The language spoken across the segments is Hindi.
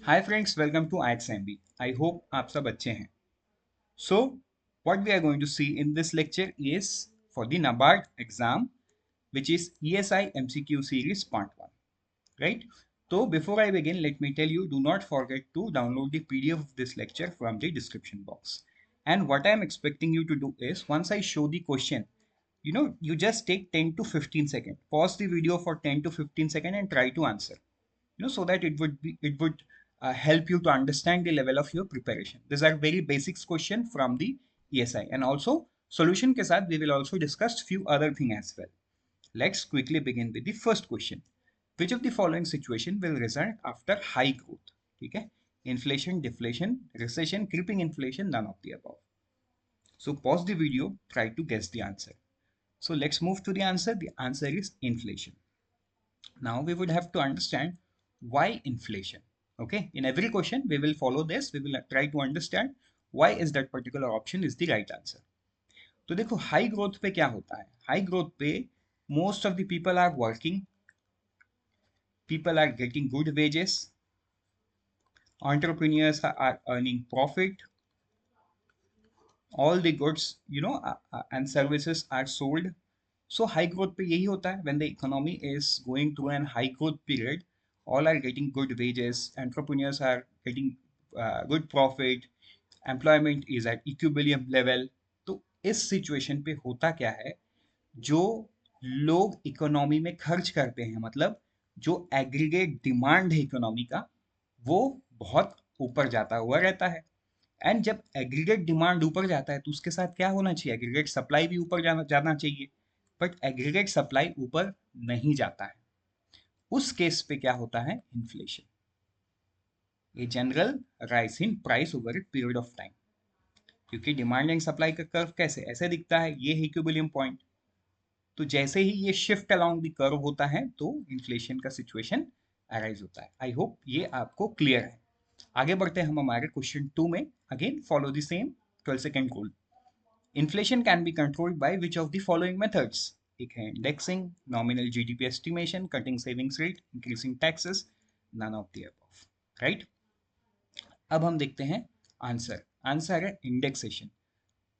Hi friends, welcome to IXMB। I hope आप सब अच्छे हैं। So what we are going to see in this lecture is for the NABARD exam which is ESI MCQ series part 1, right? So before I begin, let me tell you, do not forget to download the PDF of this lecture from the description box. And what I am expecting you to do is, once I show the question, you just take 10 to 15 seconds, pause the video for 10 to 15 seconds and try to answer, so that it would help you to understand the level of your preparation. These are very basics question from the ESI, and also solution ke sath we will also discuss few other thing as well. Let's quickly begin with the first question. Which of the following situation will result after high growth? ठीक है, inflation, deflation, recession, creeping inflation, none of the above. So pause the video, try to guess the answer. So let's move to the answer. The answer is inflation. Now we would have to understand why inflation. Okay, in every question we will follow this. We will try to understand why is that particular option is the right answer. तो देखो, हाई ग्रोथ पे क्या होता है? हाई ग्रोथ पे most of the people are working, people are getting good wages, entrepreneurs are earning profit, all the goods and services are sold. So high growth पे यही होता है, when the economy is going through an high growth period, all are getting good wages, entrepreneurs are getting good profit, employment is at equilibrium level. तो इस सिचुएशन पे होता क्या है, जो लोग इकोनॉमी में खर्च करते हैं, मतलब जो एग्रीगेट डिमांड है इकोनॉमी का, वो बहुत ऊपर जाता हुआ रहता है। एंड जब एग्रीगेट डिमांड ऊपर जाता है तो उसके साथ क्या होना चाहिए? एग्रीगेट सप्लाई भी ऊपर जाना चाहिए, बट एग्रीगेट सप्लाई ऊपर नहीं जाता है। उस केस पे क्या होता है? Inflation, a general rise in price over a period of time. क्योंकि डिमांड एंड सप्लाई का कर्व कैसे ऐसे दिखता है, ये है इक्विलिब्रियम पॉइंट। तो जैसे ही ये शिफ्ट अलोंग द कर्व होता है तो इन्फ्लेशन का सिचुएशन अराइज होता है। आई होप ये आपको क्लियर है। आगे बढ़ते हैं हम हमारे क्वेश्चन 2 में। Again follow the same 12 second rule. Inflation can be controlled by which of the following methods? एक है indexing, nominal GDP estimation, cutting savings rate, increasing taxes, none of the above. Right? अब हम देखते हैं आंसर। आंसर है इंडेक्सेशन।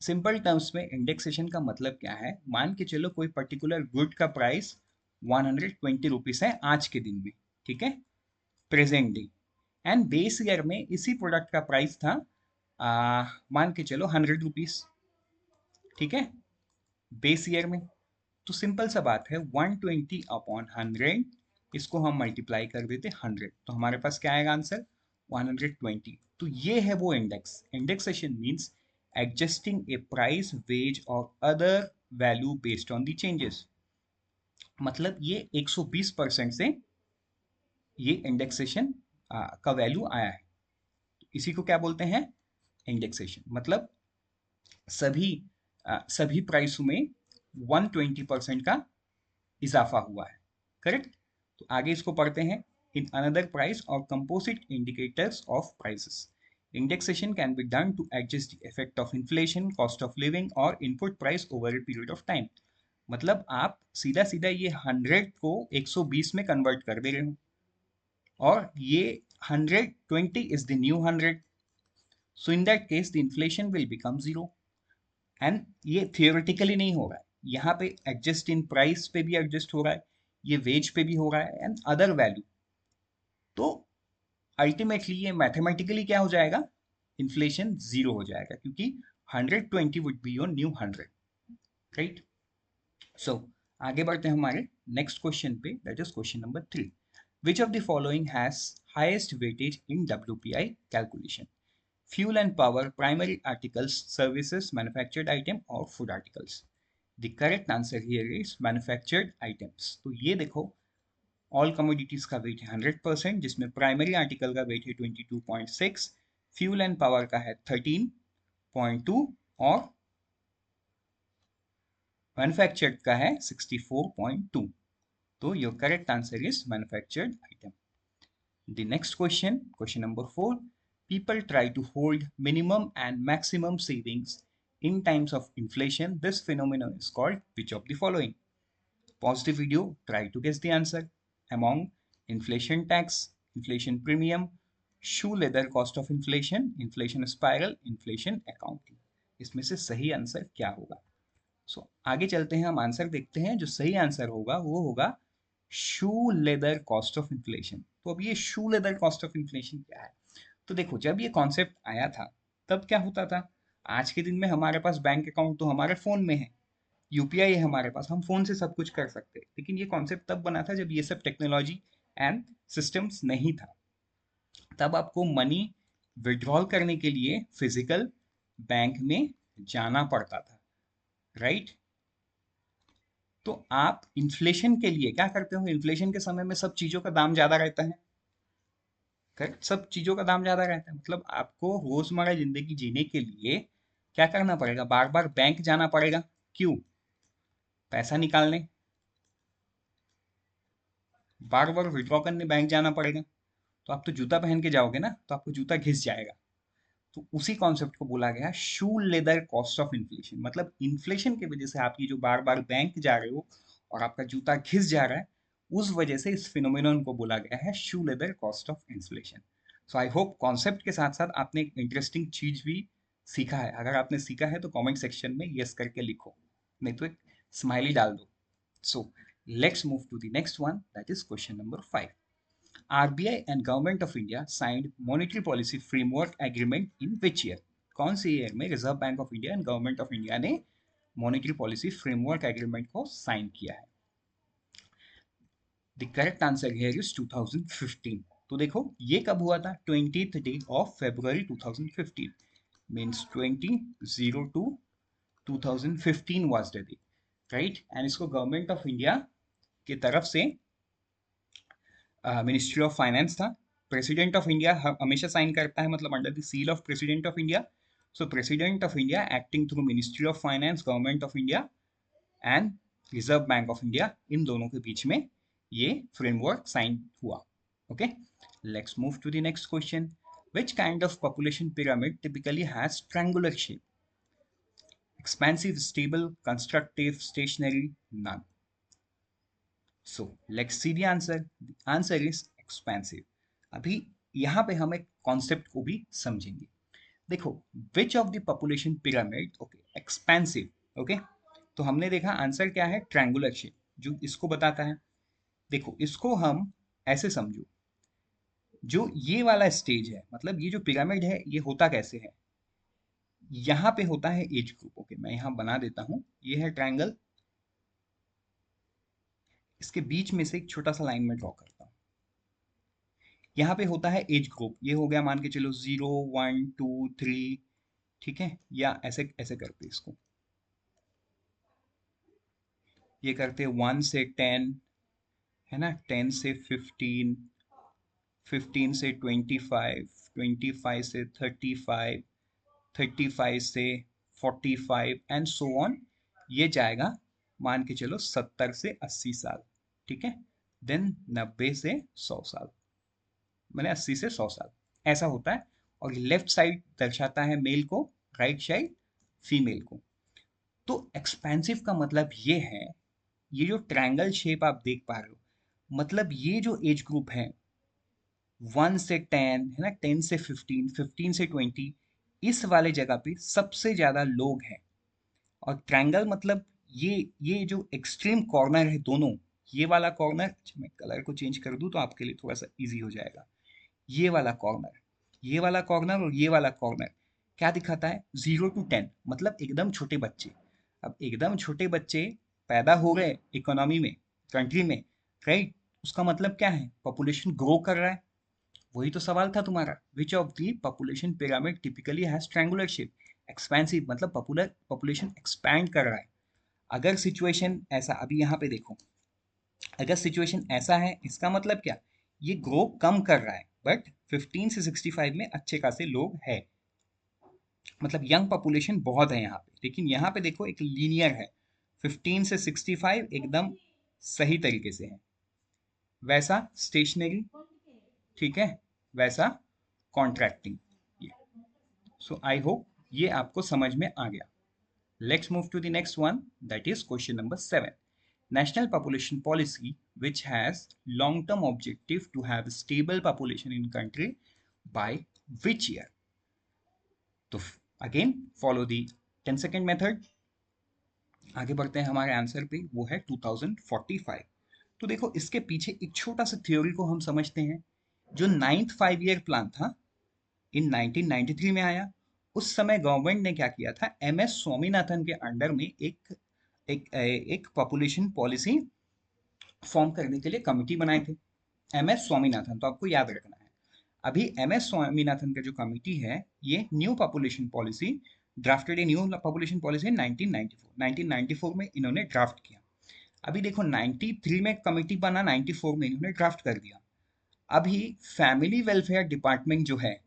सिंपल टर्म्स में इंडेक्सेशन का मतलब क्या है? मान के चलो कोई पर्टिकुलर गुड का प्राइस 120 रुपीज है आज के दिन में, ठीक है, present day, and base year में इसी प्रोडक्ट का प्राइस था मान के चलो 100 रुपीज, ठीक है, बेस ईयर में। तो सिंपल सा बात है, 120 अपॉन 100, इसको हम मल्टीप्लाई कर देते 100, तो हमारे पास क्या आएगा आंसर? 120। तो ये है वो इंडेक्स। इंडेक्सेशन मींस एडजस्टिंग ए प्राइस, वेज और other value based on the changes. मतलब ये 120% से ये इंडेक्सेशन का वैल्यू आया है। इसी को क्या बोलते हैं? इंडेक्सेशन। मतलब सभी सभी प्राइसों में 120% का इजाफा हुआ है। करेक्ट? तो आगे इसको पढ़ते हैं। इन अनदर प्राइस और composite indicators of prices, indexation can be done to adjust the effect of inflation, cost of living और input price over a period of time। मतलब आप सीधा सीधा ये 100 को 120 में कन्वर्ट कर दे रहे हो, और ये 120 is the new 100, so in that case the inflation will become zero। And ये थियोरेटिकली नहीं हो रहा है, यहाँ पे एडजस्ट इन प्राइस पे भी एडजस्ट हो रहा है, ये वेज पे भी हो रहा है, एंड अदर वैल्यू। तो अल्टीमेटली ये मैथमेटिकली क्या हो जाएगा? इन्फ्लेशन जीरो हो जाएगा, क्योंकि 120 would be your new 100। Right? So आगे बढ़ते हैं हमारे नेक्स्ट क्वेश्चन पे, that is question number 3। Which of the following has highest weightage in WPI calculation? Fuel and power, primary articles, services, manufactured item और food articles? The correct answer here is manufactured items। तो ये देखो, ऑल कमोडिटीज का वेट है 100%, जिसमें प्राइमरी आर्टिकल का वेट है 22.6, फ्यूल एंड पावर का है 13.2 और मैन्युफैक्चर्ड का है 64.2। तो your correct answer is manufactured item. The next question, question number 4. People try to hold minimum and maximum savings in times of inflation. This phenomenon is called which of the following? Pause the video, try to guess the answer. Among inflation tax, inflation premium, shoe leather cost of inflation, inflation spiral, inflation accounting. इसमें से सही आंसर क्या होगा? आगे चलते हैं, हम आंसर देखते हैं। जो सही आंसर होगा वो होगा शू लेदर कॉस्ट ऑफ इन्फ्लेशन। तो अब ये शू लेदर कॉस्ट ऑफ इन्फ्लेशन क्या है? तो देखो, जब ये कॉन्सेप्ट आया था तब क्या होता था? आज के दिन में हमारे पास बैंक अकाउंट तो हमारे फोन में है, यूपीआई है हमारे पास, हम फोन से सब कुछ कर सकते हैं। लेकिन ये कॉन्सेप्ट तब बना था जब ये सब टेक्नोलॉजी एंड सिस्टम्स नहीं था। तब आपको मनी विड्रॉल करने के लिए फिजिकल बैंक में जाना पड़ता था, राइट? तो आप इन्फ्लेशन के लिए क्या करते हो? इन्फ्लेशन के समय में सब चीजों का दाम ज्यादा रहता है, करेक्ट? सब चीजों का दाम ज्यादा रहता है, मतलब आपको रोजमर्रा जिंदगी जीने के लिए क्या करना पड़ेगा? बार बार बैंक जाना पड़ेगा। क्यों? पैसा निकालने, बार बार विड्रॉ करने बैंक जाना पड़ेगा। तो आप तो जूता पहन के जाओगे ना, तो आपको जूता घिस जाएगा। तो उसी कॉन्सेप्ट को बोला गया शू लेदर कॉस्ट ऑफ इन्फ्लेशन। मतलब इन्फ्लेशन की वजह से आप ये जो बार बार बैंक जा रहे हो और आपका जूता घिस जा रहा है, उस वजह से इस फिनोमिनन को बोला गया है shoe leather cost of inflation. So I hope concept के साथ साथ आपने एक इंटरेस्टिंग चीज भी सीखा है। अगर आपने सीखा है तो कमेंट सेक्शन में यस करके लिखो, नहीं तो एक स्माइली डाल दो। So let's move to the next one, that is question number 5। RBI and Government of India signed monetary policy framework agreement in which year? कौन से ईयर में reserve bank of India and government of India ने मॉनेटरी पॉलिसी फ्रेमवर्क एग्रीमेंट को साइन किया है? The correct answer here is 2015। तो देखो ये कब हुआ था? 20th day of February 2015, means 2002 2015 was the day, right? And इसको गवर्नमेंट ऑफ इंडिया की तरफ से मिनिस्ट्री ऑफ फाइनेंस था। प्रेसिडेंट ऑफ इंडिया हमेशा साइन करता है, मतलब under the seal of president of India. So president of India acting through ministry of finance, government of India and reserve bank of India, इन दोनों के बीच में ये फ्रेमवर्क साइन हुआ। Okay, let's move to the next question. Which kind of population pyramid typically has triangular shape? Expansive, stable, constructive, stationary, none. So let's see the answer. The answer is expansive. अभी यहाँ पे हम एक कॉन्सेप्ट को भी समझेंगे। देखो, विच of the population pyramid, okay, expensive, okay, तो हमने देखा आंसर क्या है? ट्रायंगुलर शेप, जो इसको बताता है। देखो इसको हम ऐसे समझो, जो ये वाला स्टेज है, मतलब ये जो पिरामिड है ये होता कैसे है? यहाँ पे होता है एज ग्रुप। ओके, मैं यहाँ बना देता हूँ, ये है ट्रायंगल, इसके बीच में से एक छोटा सा लाइन में ड्रॉ करता हूँ। यहाँ पे होता है एज ग्रुप, ये हो गया मान के चलो 0 1 2 3, ठीक है? या ऐसे ऐसे करते इसको, ये करते 1 से 10, है ना, 10 से 15, 15 से 25, 25 से 35, 35 से 45 एंड सो ऑन। ये जाएगा मान के चलो 70 से 80 साल, ठीक है? देन 90 से 100 साल, मैंने 80 से 100 साल, ऐसा होता है। और लेफ्ट साइड दर्शाता है मेल को, राइट साइड फीमेल को। तो एक्सपेंसिव का मतलब ये है, ये जो ट्रायंगल शेप आप देख पा रहे हो, मतलब ये जो एज ग्रुप है 1 से 10, है ना, 10 से 15, 15 से 20, इस वाले जगह पे सबसे ज्यादा लोग हैं। और ट्रायंगल मतलब ये जो एक्सट्रीम कॉर्नर है दोनों, ये वाला कॉर्नर, मैं कलर को चेंज कर दूं तो आपके लिए थोड़ा सा इजी हो जाएगा। ये वाला कॉर्नर, ये वाला कॉर्नर और ये वाला कॉर्नर क्या दिखाता है? 0 to 10, मतलब एकदम छोटे बच्चे। अब एकदम छोटे बच्चे पैदा हो गए इकोनॉमी में, कंट्री में, राइट? उसका मतलब क्या है? पॉपुलेशन ग्रो कर रहा है। वही तो सवाल था तुम्हारा, विच of the population pyramid typically has triangular shape? Expensive मतलब पॉपुलेशन एक्सपैंड कर रहा है। अगर सिचुएशन ऐसा, अभी यहाँ पे देखो, अगर सिचुएशन ऐसा है, इसका मतलब क्या? ये ग्रो कम कर रहा है, बट 15 से 65 में अच्छे खासे लोग हैं, मतलब यंग पॉपुलेशन बहुत है यहाँ पे। लेकिन यहाँ पे देखो एक लीनियर है, 15 से 65 एकदम सही तरीके से है, वैसा स्टेशनरी, ठीक है, वैसा कॉन्ट्रैक्टिंग। सो आई होप ये आपको समझ में आ गया। Let's move to the next one, that is question number 7. National population policy, which has long-term objective to have a stable population in country, by which year? तो again follow the 10 second method. आगे बढ़ते हैं हमारे आंसर पे, वो है 2045। तो देखो इसके पीछे एक छोटा सा थ्योरी को हम समझते हैं। जो नाइन्थ 5 ईयर प्लान था, इन 1993 में आया। उस समय गवर्नमेंट ने क्या किया था, एम एस स्वामीनाथन के अंडर में एक पॉपुलेशन पॉलिसी फॉर्म करने के लिए कमिटी बनाए थे। एम एस स्वामीनाथन, तो आपको याद रखना है। अभी एम एस स्वामीनाथन का जो कमिटी है, ये new population policy drafted, a new population policy 1994 में इन्होंने ड्राफ्ट किया। अभी देखो 93 में कमिटी बना, 94 में इन्होंने ड्राफ्ट कर दिया। अभी फैमिली वेलफेयर डिपार्टमेंट जो है,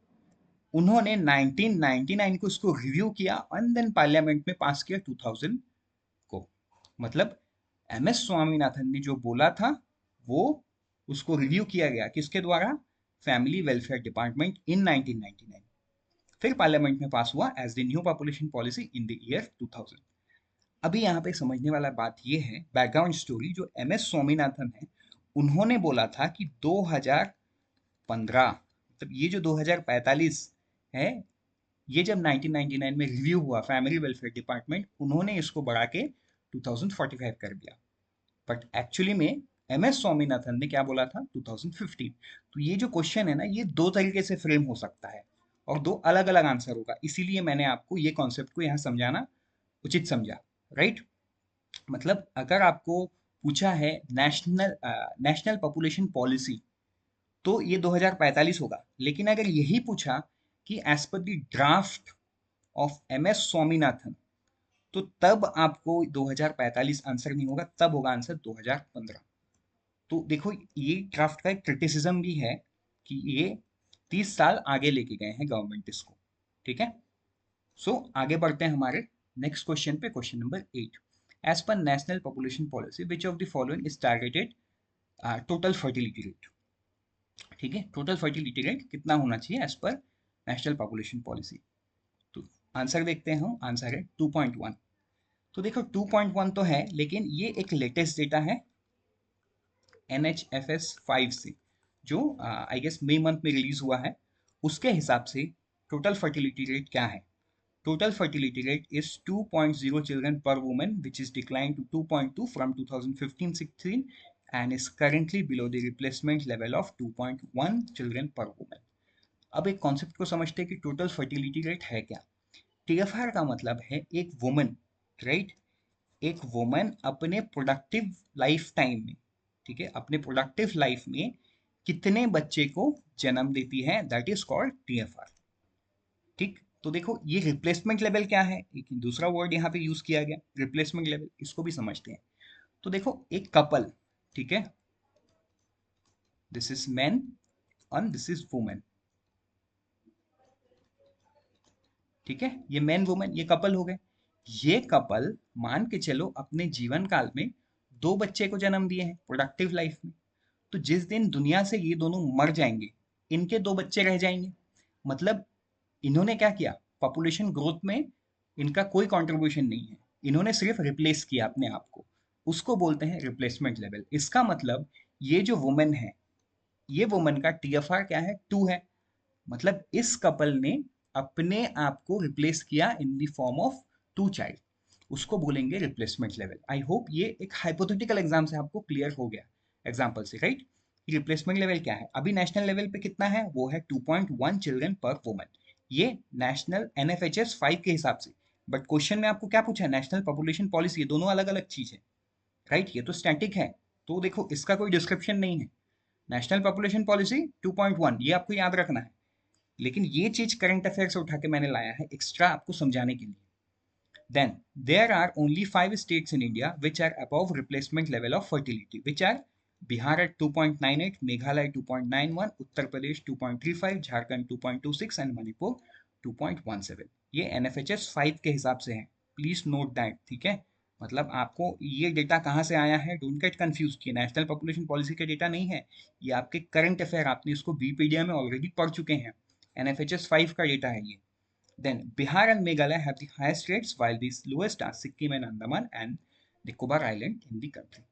उन्होंने 1999 को इसको रिव्यू किया एंड देन पार्लियामेंट में पास किया 2000 को। मतलब एम एस स्वामीनाथन ने जो बोला था, वो उसको रिव्यू किया गया किसके द्वारा, फैमिली वेलफेयर डिपार्टमेंट इन 1999। फिर पार्लियामेंट में पास हुआ as the new population policy in the year 2000। अभी यहाँ पे समझने वाला बात ये है, बैकग्राउंड स्टोरी, जो एम एस स्वामीनाथन है, उन्होंने बोला था कि 2015, मतलब ये जो 2045 है, ये जब 1999 में रिव्यू हुआ फैमिली वेलफेयर डिपार्टमेंट, उन्होंने इसको बढ़ा के 2045 कर दिया। बट एक्चुअली में एम एस स्वामीनाथन ने क्या बोला था, 2015। तो ये जो क्वेश्चन है ना, ये दो तरीके से फ्रेम हो सकता है और दो अलग अलग आंसर होगा, इसीलिए मैंने आपको ये कॉन्सेप्ट को यहाँ समझाना उचित समझा। राइट? मतलब अगर आपको पूछा है नेशनल पॉपुलेशन पॉलिसी, तो ये 2045 होगा। लेकिन अगर यही पूछा कि as per the draft of M S Swaminathan, तो तब आपको 2045 आंसर नहीं होगा, तब होगा आंसर 2015। तो देखो ये ड्राफ्ट का एक क्रिटिसिज्म भी है कि ये 30 साल आगे लेके गए हैं गवर्नमेंट इसको। ठीक है? सो आगे बढ़ते हैं हमारे नेक्स्ट क्वेश्चन पे, question number 8। As per national population policy which of the following is targeted total fertility rate? ठीक है, टोटल फर्टिलिटी रेट कितना होना चाहिए as per national population policy? तो आंसर देखते हैं हम, आंसर है 2.1। तो देखो 2.1 तो है, लेकिन ये एक लेटेस्ट डेटा है NHFS 5 से, जो आई गेस मई मंथ में रिलीज हुआ है। उसके हिसाब से टोटल फर्टिलिटी रेट क्या है? Total fertility rate is 2.0 children per woman, which is decline to 2.2 from 2015-16 and is currently below the replacement level of 2.1 children per woman. अब एक कॉन्सेप्ट को समझते हैं कि टोटल फर्टिलिटी रेट है क्या। TFR का मतलब है एक वुमन, राइट? एक वुमन अपने प्रोडक्टिव लाइफ टाइम में, ठीक है, अपने प्रोडक्टिव लाइफ में कितने बच्चे को जन्म देती है, दैट इज कॉल्ड TFR। ठीक? तो देखो ये रिप्लेसमेंट लेवल क्या है, एक दूसरा वर्ड यहाँ पे यूज किया गया, रिप्लेसमेंट लेवल, इसको भी समझते हैं। तो देखो एक कपल, ठीक है, this is man and this is women. ठीक है, ये मैन वुमेन, ये कपल हो गए। ये कपल मान के चलो अपने जीवन काल में दो बच्चे को जन्म दिए हैं प्रोडक्टिव लाइफ में। तो जिस दिन दुनिया से ये दोनों मर जाएंगे, इनके दो बच्चे रह जाएंगे। मतलब इन्होंने क्या किया, पॉपुलेशन ग्रोथ में इनका कोई कंट्रीब्यूशन नहीं है, इन्होंने सिर्फ रिप्लेस किया अपने आप को। उसको बोलते हैं रिप्लेसमेंट लेवल। इसका मतलब ये जो वुमेन है, ये वुमेन का TFR क्या है, 2 है। मतलब इस कपल ने अपने आप को रिप्लेस किया in the form of 2 child, उसको बोलेंगे रिप्लेसमेंट लेवल। आई होप ये एक हाइपोथेटिकल एग्जाम से आपको क्लियर हो गया, एग्जाम्पल से, राइट? रिप्लेसमेंट लेवल क्या है? अभी नेशनल लेवल पे कितना है, वो है 2.1 चिल्ड्रन पर वुमन, ये नेशनल NFHS 5 के हिसाब से। बट क्वेश्चन में आपको क्या पूछा है, नेशनल पॉपुलेशन पॉलिसी, ये दोनों अलग अलग चीज है, राइट? ये तो स्टैटिक है, तो देखो इसका कोई डिस्क्रिप्शन नहीं है। नेशनल पॉपुलेशन पॉलिसी 2.1, ये आपको याद रखना है। लेकिन ये चीज करंट अफेयर से उठा के मैंने लाया है एक्स्ट्रा आपको समझाने के लिए। Then there are only 5 states in India which are above replacement level of fertility, which are Bihar at 2.98, Meghalaya 2.91, Uttar Pradesh 2.35, Jharkhand 2.26 and Manipur 2.17। ये NFHS 5 के हिसाब से है, प्लीज नोट दैट। ठीक है, मतलब आपको ये डेटा कहाँ से आया है, डोंट गेट कंफ्यूज, ये नेशनल पॉपुलेशन पॉलिसी का डेटा नहीं है, ये आपके करंट अफेयर, आपने इसको बीपीडिया में ऑलरेडी पढ़ चुके हैं। NFHS 5 का डेटा है ये। Then Bihar and Meghalaya have the highest rates, while the lowest are Sikkim and Andaman and Nicobar Island in the country।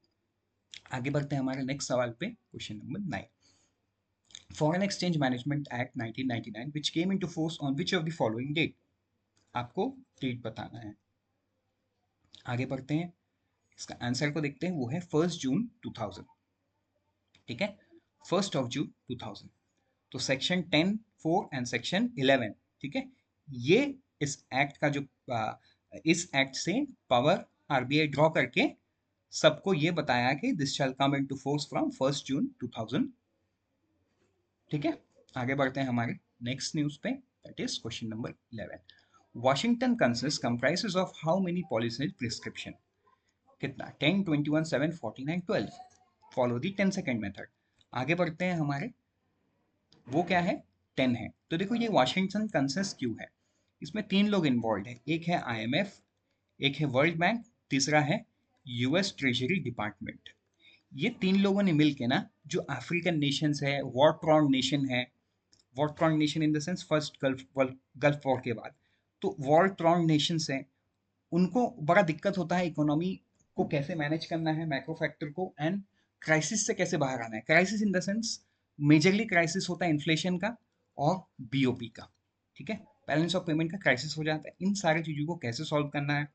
आगे बढ़ते हैं हमारे नेक्स्ट सवाल पे, question number 9। Foreign exchange management act 1999 which came into force on which of the following date? आपको डेट बताना है। आगे बढ़ते हैं, इसका आंसर को देखते हैं, वो है 1 जून 2000। ठीक है, 1 जून 2000। तो सेक्शन 10(4) एंड सेक्शन 11, ठीक है, ये इस एक्ट का जो इस एक्ट से पावर आरबीआई ड्रॉ करके सबको ये बताया कि this shell come into force from 1 जून 2000। ठीक है, आगे बढ़ते हैं हमारे नेक्स्ट न्यूज पे, that is question number 11। Washington consensus comprises of how many policy prescription? कितना? 10, 21, 7, 14 and 12। Follow the 10 second method. आगे बढ़ते हैं हमारे, वो क्या है? 10 है। तो देखो ये वॉशिंगटन कंसेंसस क्यों है, इसमें 3 लोग इन्वॉल्व है, एक है आईएमएफ, एक है वर्ल्ड बैंक, तीसरा है यूएस ट्रेजरी डिपार्टमेंट। ये 3 लोगों ने मिलके ना, जो अफ्रीकन नेशंस है, वॉर ट्रॉन नेशन है, war Tron nation in the sense first gulf war के बाद, तो वॉर ट्रॉन नेशंस हैं, उनको बड़ा दिक्कत होता है इकोनॉमी को कैसे मैनेज करना है, मैक्रो फैक्टर को, एंड क्राइसिस से कैसे बाहर आना है। Crisis in the sense majorly crisis होता है इन्फ्लेशन का और बीओपी का। ठीक है, बैलेंस ऑफ पेमेंट का क्राइसिस हो जाता है, इन सारी चीजों को कैसे सॉल्व करना है।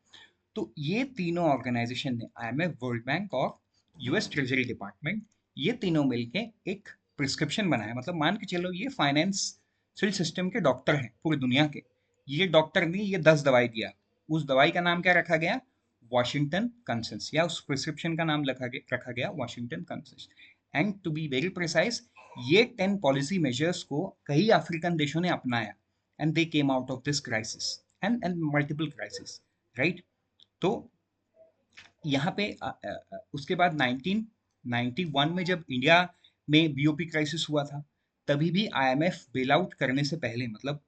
तो ये तीनों ऑर्गेनाइजेशन ने, आईएमएफ, वर्ल्ड बैंक और यूएस ट्रेजरी डिपार्टमेंट, ये तीनों मिलके एक प्रिस्क्रिप्शन बनाया। मतलब मान के चलो ये फाइनेंशियल सिस्टम के डॉक्टर हैं पूरी दुनिया के, ये डॉक्टर ने ये 10 दवाई दिया, उस दवाई का नाम क्या रखा गया? वॉशिंगटन कंसेंसस, या उस प्रिस्क्रिप्शन का नाम रखा गया Washington consensus. And to be very precise, ये 10 पॉलिसी मेजर्स को कई अफ्रीकन देशों ने अपनाया, and they came out of this crisis and multiple crisis, right. तो यहाँ पे उसके बाद 1991 में जब इंडिया में बीओपी क्राइसिस हुआ था, तभी भी आईएमएफ बेल आउट करने से पहले, मतलब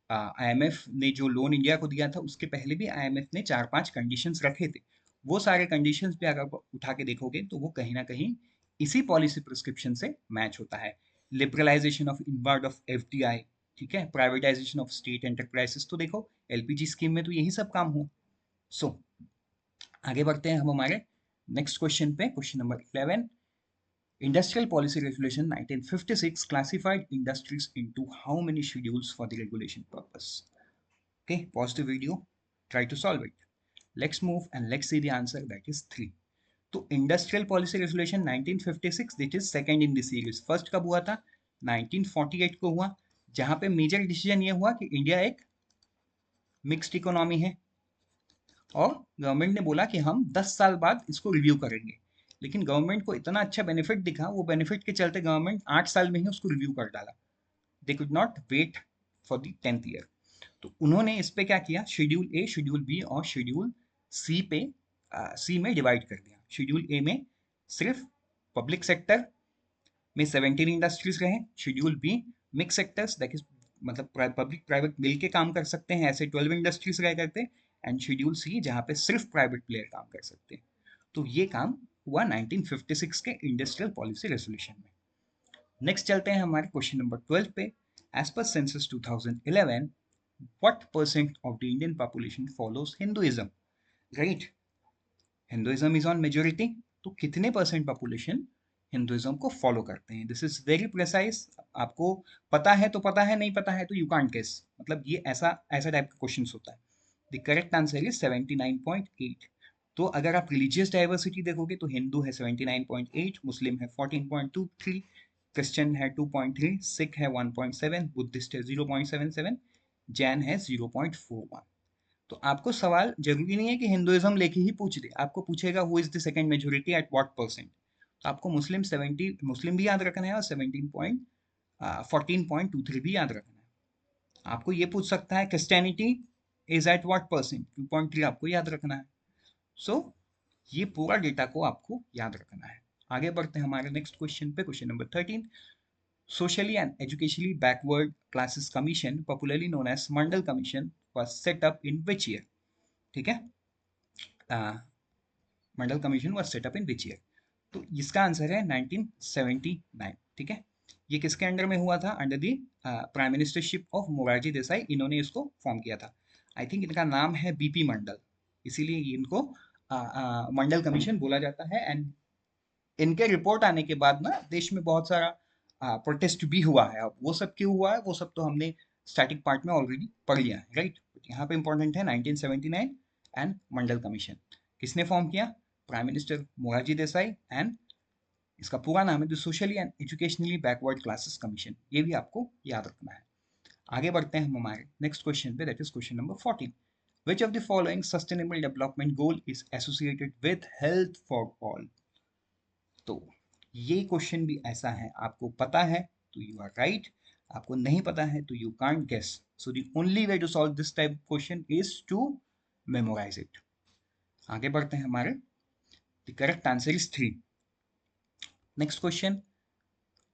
आईएमएफ ने जो लोन इंडिया को दिया था उसके पहले भी आईएमएफ ने 4-5 कंडीशंस रखे थे। वो सारे कंडीशंस भी अगर उठा के देखोगे तो वो कहीं ना कहीं इसी पॉलिसी प्रिस्क्रिप्शन से मैच होता है। Liberalization of inward of FDI, ठीक है, प्राइवेटाइजेशन ऑफ स्टेट एंटरप्राइजेस, तो देखो एलपीजी स्कीम में तो यही सब काम हुआ। सो आगे बढ़ते हैं हम हमारे नेक्स्ट क्वेश्चन पे, question number 11। Industrial Policy Resolution 1956 classified industries into how many schedules for the regulation purpose? Okay, pause the video, try to solve it. Let's move and let's see the answer, that is 3. तो industrial policy resolution 1956, that is second in the series. First कब हुआ था? 1948 को हुआ, जहां पे मेजर डिसीजन ये हुआ कि इंडिया एक मिक्स्ड इकोनॉमी है, और गवर्नमेंट ने बोला कि हम 10 साल बाद इसको रिव्यू करेंगे। लेकिन गवर्नमेंट को इतना अच्छा बेनिफिट दिखा, वो बेनिफिट के चलते गवर्नमेंट 8 साल में ही उसको रिव्यू कर डाला। They could not wait for the 10th year. तो उन्होंने इस पे क्या किया, शेड्यूल ए, शेड्यूल बी और शेड्यूल सी पे, सी में डिवाइड कर दिया। शेड्यूल ए में सिर्फ पब्लिक सेक्टर में 17 इंडस्ट्रीज रहे, schedule B mix sectors, that is मतलब पब्लिक प्राइवेट मिल के काम कर सकते हैं, ऐसे 12 इंडस्ट्रीज रह करते, एंड शेड्यूल सी जहाँ पे सिर्फ प्राइवेट प्लेयर काम कर सकते हैं। तो ये काम हुआ 1956 के इंडस्ट्रियल पॉलिसी रेजोल्यूशन में। नेक्स्ट चलते हैं हमारे क्वेश्चन नंबर 12 पे। As per census 2011, what percent of the Indian population follows Hinduism? Right? Hinduism is on majority, तो कितने परसेंट पॉपुलेशन हिंदुइज्म को फॉलो करते हैं? This is very precise. आपको पता है तो पता है, नहीं पता है तो यू कांट गेस, मतलब ये ऐसा ऐसा टाइप का क्वेश्चन होता है। The correct answer is 79.8। तो अगर आप रिलीजियस डाइवर्सिटी देखोगे तो हिंदू है 79.8, मुस्लिम है 14.23, क्रिश्चियन है 2.3, सिख है 1.7, बुद्धिस्ट है 0.77, जैन है 0.41। तो आपको सवाल जरूरी नहीं है कि हिंदुइज्म लेके ही पूछ दे, आपको पूछेगा who is the second majority at what percent. तो आपको मुस्लिम 70 मुस्लिम भी याद रखना है, और 14.23 भी याद रखना है। आपको ये पूछ सकता है Christianity is at what percent, 2.3 आपको याद रखना है। सो ये पूरा डेटा को आपको याद रखना है। आगे बढ़ते हैं हमारे नेक्स्ट क्वेश्चन पे, question number 13। Socially and educationally backward classes commission, popularly known as Mandal Commission, was set up in which year? ठीक है, Mandal commission was set up in which year? तो इसका आंसर है 1979। ठीक है, ये किसके अंडर में हुआ था? Under the prime ministership of Morarji Desai, इन्होंने इसको फॉर्म किया था। आई थिंक इनका नाम है बीपी मंडल, इसीलिए इनको मंडल कमीशन बोला जाता है। एंड इनके रिपोर्ट आने के बाद ना देश में बहुत सारा प्रोटेस्ट भी हुआ है। अब वो सब क्यों हुआ है वो सब तो हमने स्टैटिक पार्ट में ऑलरेडी पढ़ लिया है, राइट। यहाँ पे इंपॉर्टेंट है 1979 एंड मंडल कमीशन। किसने फॉर्म किया? Prime minister Morarji Desai, and इसका पूरा नाम है the socially and educationally backward classes commission. ये भी आपको याद रखना है। आगे बढ़ते हैं हम हमारे नेक्स्ट क्वेश्चन पे, that is question number 14। Which of the following sustainable development goal is associated with health for all? तो ये क्वेश्चन भी ऐसा है, आपको पता है तो यू आर राइट, आपको नहीं पता है तो you can't guess. So the only way to solve this type question is to memorize it. आगे बढ़ते हैं हमारे, the correct answer is 3। Next question,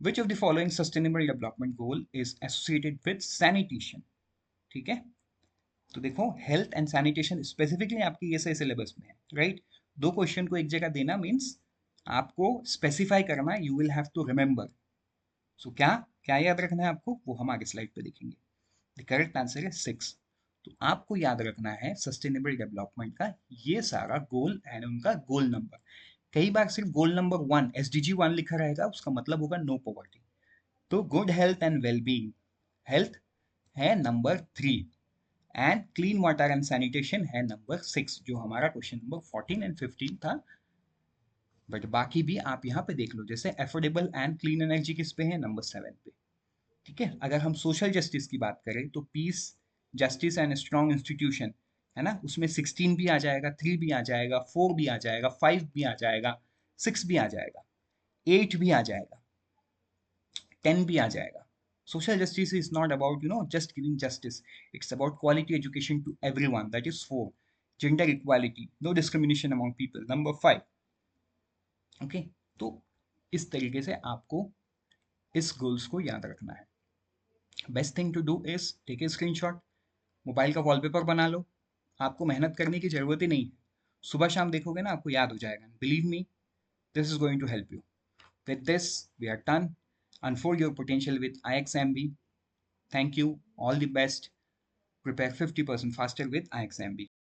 which of the following sustainable development goal is associated with sanitation? ठीक है, तो देखो हेल्थ एंड सैनिटेशन स्पेसिफिकली आपके ये सिलेबस में है, राइट। दो क्वेश्चन को एक जगह देना मीन्स आपको स्पेसिफाई करना, you will have to remember. So क्या क्या याद रखना है आपको, वो हम आगे स्लाइड पे देखेंगे। द करेक्ट आंसर है 6। तो आपको याद रखना है सस्टेनेबल डेवलपमेंट का ये सारा गोल एंड उनका गोल नंबर। कई बार सिर्फ गोल नंबर 1 SDG 1 लिखा रहेगा, उसका मतलब होगा नो पॉवर्टी। तो good health and wellbeing, health है number 3, and clean water and sanitation है नंबर 6, जो हमारा क्वेश्चन नंबर 14 एंड 15 था। बट बाकी भी आप यहाँ पे देख लो, जैसे एफोर्डेबल एंड क्लीन एनर्जी किस पे है, नंबर 7 पे। ठीक है, अगर हम सोशल जस्टिस की बात करें तो peace, justice and strong institution है ना, उसमें 16 भी आ जाएगा, 3 भी आ जाएगा, 4 भी आ जाएगा, 5 भी आ जाएगा, 6 भी आ जाएगा, 8 भी आ जाएगा, 10 भी आ जाएगा। Social justice is not about, just giving justice. It's about quality education to everyone. That is 4. Gender equality, no discrimination among people. Number 5. Okay. तो इस तरीके से आपको इस गोल्स को याद रखना है। Best thing to do is take a screenshot, mobile का वॉलपेपर बना लो। आपको मेहनत करने की जरूरत ही नहीं है, सुबह शाम देखोगे ना आपको याद हो जाएगा। Believe me, this is going to help you. With this, we are done. Unfold your potential with IXMB. Thank you. All the best. Prepare 50% faster with IXMB.